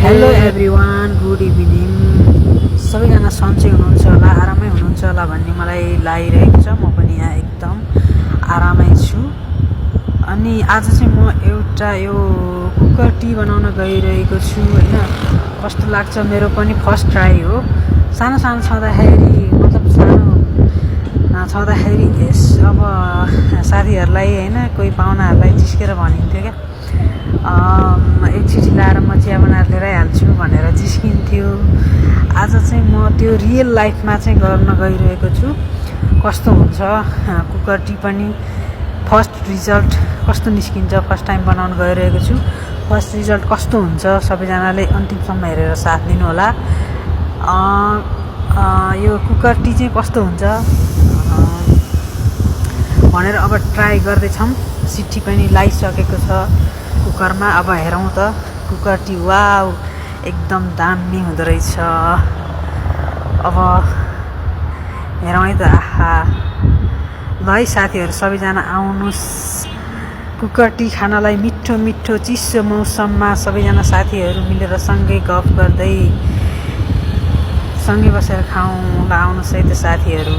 Hello everyone, good evening. सबैजना सन्चै हुनुहुन्छ होला, आरामै हुनुहुन्छ होला भन्ने मलाई लागिरहेको छ। म पनि यहाँ एकदम आरामै छु। अनि आज चाहिँ म एउटा यो कुकर टी बनाउन गइरहेको छु होइन। कस्तो लाग्छ, मेरो पनि फर्स्ट ट्राई हो। सानो छँदाखेरि छँदाखेरि अब साथीहरूलाई होइन, कोही पाहुनाहरूलाई जिस्केर भनिन्थ्यो क्या, एक चिठी लाएर म चिया बनाएर लिएर आइहाल्छु भनेर जिस्किन्थ्यो। आज चाहिँ म त्यो रियल लाइफमा चाहिँ गर्न गइरहेको छु। कस्तो हुन्छ कुकर टी पनि, फर्स्ट रिजल्ट कस्तो निस्किन्छ, फर्स्ट टाइम बनाउन गइरहेको छु। फर्स्ट रिजल्ट कस्तो हुन्छ सबैजनाले अन्तिमसम्म हेरेर साथ दिनु होला। यो कुकर टी चाहिँ कस्तो हुन्छ भनेर अब ट्राई गर्दैछौँ। सिटी पनि लगाइसकेको छ कुकरमा। अब हेरौँ त कुकर टी। वाउ, एकदम दामी हुँदो रहेछ। अब हेरौँ है त। आहा, ल है साथीहरू सबैजना आउनुहोस् कुकर टी खानलाई। मिठो मिठो चिसो मौसममा सबैजना साथीहरू मिलेर सँगै गफ गर्दै सँगै बसेर खाउँ। ल आउनुहोस् है त साथीहरू।